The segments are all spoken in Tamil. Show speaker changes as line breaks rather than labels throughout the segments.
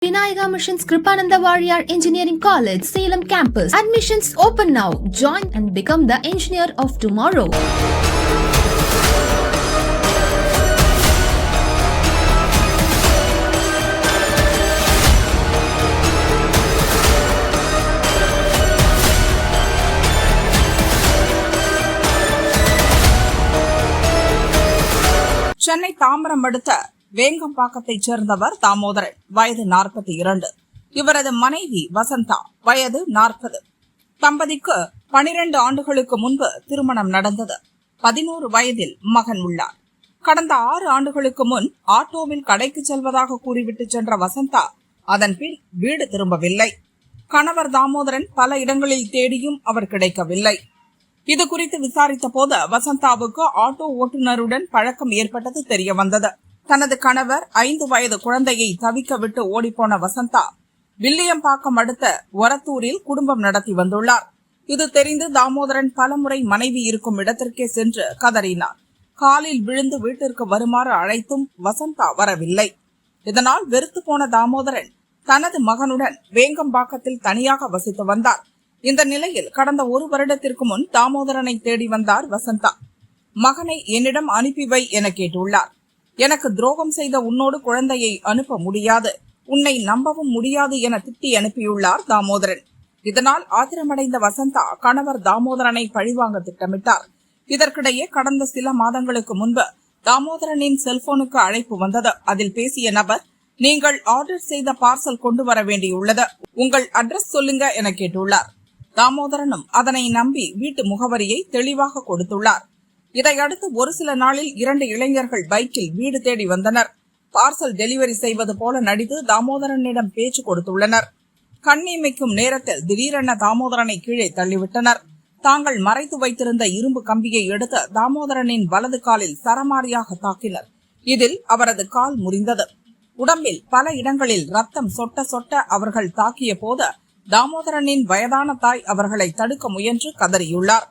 Vinayaka Mission's Kripananda Warrior Engineering College, Salem campus. Admissions open now. Join and become the engineer of tomorrow.
Chennai Tambaram அடுத்த வேங்கம்பாக்கத்தைச் சேர்ந்தவர் தாமோதரன், வயது 42. இவரது மனைவி வசந்தா, வயது 40. தம்பதிக்கு 12 ஆண்டுகளுக்கு முன்பு திருமணம் நடந்தது. 11 வயதில் மகன் உள்ளார். கடந்த 6 ஆண்டுகளுக்கு முன் ஆட்டோவில் கடைக்கு செல்வதாக கூறிவிட்டு சென்ற வசந்தா அதன் பின் வீடு திரும்பவில்லை. கணவர் தாமோதரன் பல இடங்களில் தேடியும் அவர் கிடைக்கவில்லை. இது குறித்து விசாரித்த போது வசந்தாவுக்கு ஆட்டோ ஓட்டுநருடன் பழக்கம் ஏற்பட்டது தெரிய வந்தது. தனது கணவர் 5 வயது குழந்தையை தவிக்க விட்டு ஓடிப்போன வசந்தா வில்லியம்பாக்கம் அடுத்த ஒரத்தூரில் குடும்பம் நடத்தி வந்துள்ளார். இது தெரிந்து தாமோதரன் பலமுறை மனைவி இருக்கும் இடத்திற்கே சென்று கதறினார். காலில் விழுந்து வீட்டிற்கு வருமாறு அழைத்தும் வசந்தா வரவில்லை. இதனால் வெறுத்து போன தாமோதரன் தனது மகனுடன் வேங்கம்பாக்கத்தில் தனியாக வசித்து வந்தார். இந்த நிலையில் கடந்த 1 வருடத்திற்கு முன் தாமோதரனை தேடி வந்தார் வசந்தா. மகனை என்னிடம் அனுப்பி வை என கேட்டுள்ளார். எனக்கு துரோகம் செய்த உன்னோடு குழந்தையை அனுப்ப முடியாது, உன்னை நம்பவும் முடியாது என திட்டி அனுப்பியுள்ளார் தாமோதரன். இதனால் ஆத்திரமடைந்த வசந்தா கணவர் தாமோதரனை பழிவாங்க திட்டமிட்டார். இதற்கிடையே கடந்த சில மாதங்களுக்கு முன்பு தாமோதரனின் செல்போனுக்கு அழைப்பு வந்தது. அதில் பேசிய நபர், நீங்கள் ஆர்டர் செய்த பார்சல் கொண்டு வர வேண்டியுள்ளது, உங்கள் அட்ரஸ் சொல்லுங்க என கேட்டுள்ளார். தாமோதரனும் அதனை நம்பி வீட்டு முகவரியை தெளிவாக கொடுத்துள்ளார். இதையடுத்து ஒரு சில நாளில் 2 இளைஞர்கள் பைக்கில் வீடு தேடி வந்தனர். பார்சல் டெலிவரி செய்வது போல நடித்து தாமோதரனிடம் பேச்சு கொடுத்துள்ளனர். கண்ணிமைக்கும் நேரத்தில் திடீரென தாமோதரனை கீழே தள்ளிவிட்டனர். தாங்கள் மறைத்து வைத்திருந்த இரும்பு கம்பியை எடுத்து தாமோதரனின் வலது காலில் சரமாரியாக தாக்கினர். இதில் அவரது கால் முறிந்தது. உடம்பில் பல இடங்களில் ரத்தம் சொட்ட சொட்ட அவர்கள் தாக்கிய போது தாமோதரனின் வயதான தாய் அவர்களை தடுக்க முயன்று கதறியுள்ளார்.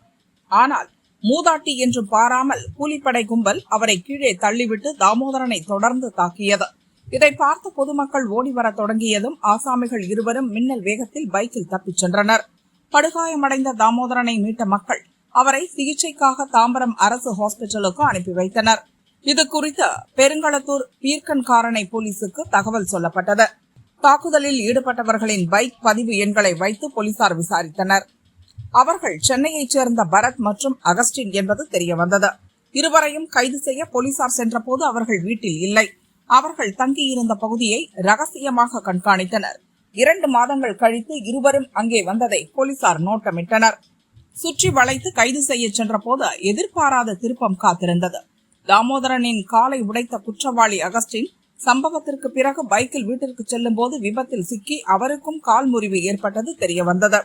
ஆனால் மூதாட்டி என்று பாராமல் கூலிப்படை கும்பல் அவரை கீழே தள்ளிவிட்டு தாமோதரனை தொடர்ந்து தாக்கியது. இதை பார்த்த பொதுமக்கள் ஓடிவர தொடங்கியதும் ஆசாமிகள் இருவரும் மின்னல் வேகத்தில் பைக்கில் தப்பிச் சென்றனர். படுகாயமடைந்த தாமோதரனை மீட்ட மக்கள் அவரை சிகிச்சைக்காக தாம்பரம் அரசு ஹாஸ்பிட்டலுக்கு அனுப்பி வைத்தனர். இது குறித்து பெருங்களத்தூர் பீர்க்கன்காரணை போலீசுக்கு தகவல் சொல்லப்பட்டது. தாக்குதலில் ஈடுபட்டவர்களின் பைக் பதிவு எண்களை வைத்து போலீசார் விசாரித்தனர். அவர்கள் சென்னையைச் சேர்ந்த பரத் மற்றும் அகஸ்டின் என்பது தெரியவந்தது. இருவரையும் கைது செய்ய போலீசார் சென்றபோது அவர்கள் வீட்டில் இல்லை. அவர்கள் தங்கியிருந்த பகுதியை ரகசியமாக கண்காணித்தனர். 2 மாதங்கள் கழித்து இருவரும் அங்கே வந்ததை போலீசார் நோட்டமிட்டனர். சுற்றி வளைத்து கைது செய்ய சென்ற போது எதிர்பாராத திருப்பம் காத்திருந்தது. தாமோதரனின் காலை உடைத்த குற்றவாளி அகஸ்டின் சம்பவத்திற்கு பிறகு பைக்கில் வீட்டிற்கு செல்லும் போது விபத்தில் சிக்கி அவருக்கும் கால் முறிவு ஏற்பட்டது தெரிய வந்தது.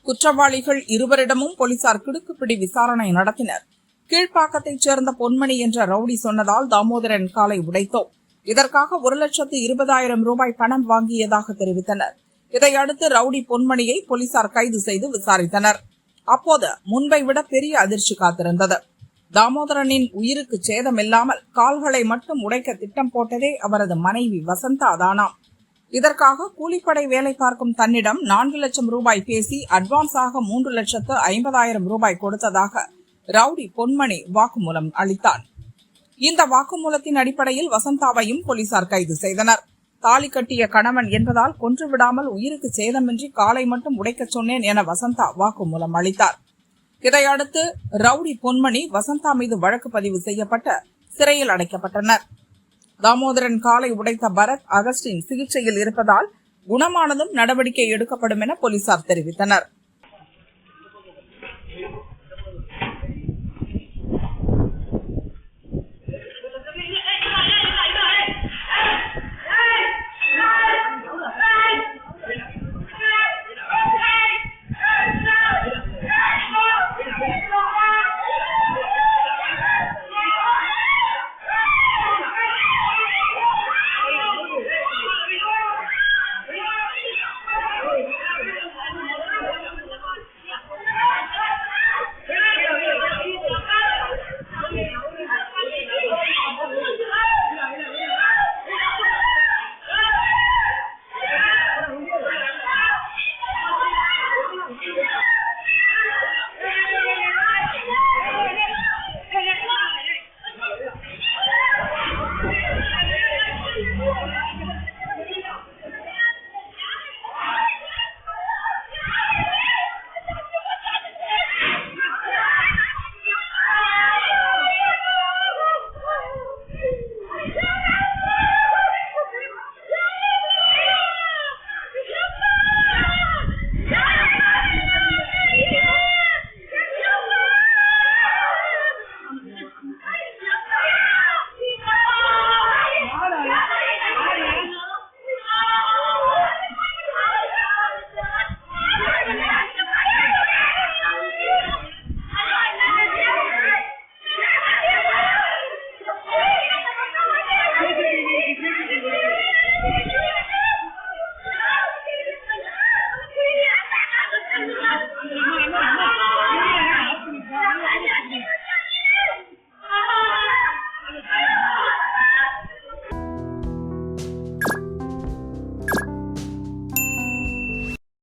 குற்றவாளிகள் இருவரிடமும் போலீசார் கிடுக்குப்பிடி விசாரணை நடத்தினர். கீழ்ப்பாக்கத்தைச் சேர்ந்த பொன்மணி என்ற ரவுடி சொன்னதால் தாமோதரன் காலை உடைத்தோம், இதற்காக 1,20,000 ரூபாய் பணம் வாங்கியதாக தெரிவித்தனர். இதையடுத்து ரவுடி பொன்மணியை போலீசார் கைது செய்து விசாரித்தனர். அப்போது முன்பை விட பெரிய அதிர்ச்சி காத்திருந்தது. தாமோதரனின் உயிருக்கு சேதமில்லாமல் கால்களை மட்டும் உடைக்க திட்டம் போட்டதே அவரது மனைவி வசந்தா தானாம். இதற்காக கூலிப்படை வேலை பார்க்கும் தன்னிடம் 4 லட்சம் ரூபாய் பேசி அட்வான்ஸாக 3,50,000 ரூபாய் கொடுத்ததாக ரவுடி பொன்மணி வாக்குமூலம் அளித்தான். இந்த வாக்குமூலத்தின் அடிப்படையில் வசந்தாவையும் போலீசார் கைது செய்தனர். தாலி கட்டிய கணவன் என்பதால் கொன்றுவிடாமல் உயிருக்கு சேதமின்றி காலை மட்டும் உடைக்கச் சொன்னேன் என வசந்தா வாக்குமூலம் அளித்தார். இதையடுத்து ரவுடி பொன்மணி வசந்தா மீது வழக்கு பதிவு செய்யப்பட்டு சிறையில் அடைக்கப்பட்டனர். தாமோதரன் காலை உடைத்த பரத், அகஸ்டின் சிகிச்சையில் இருப்பதால் குணமானதும் நடவடிக்கை எடுக்கப்படும் என போலீசார் தெரிவித்தனர்.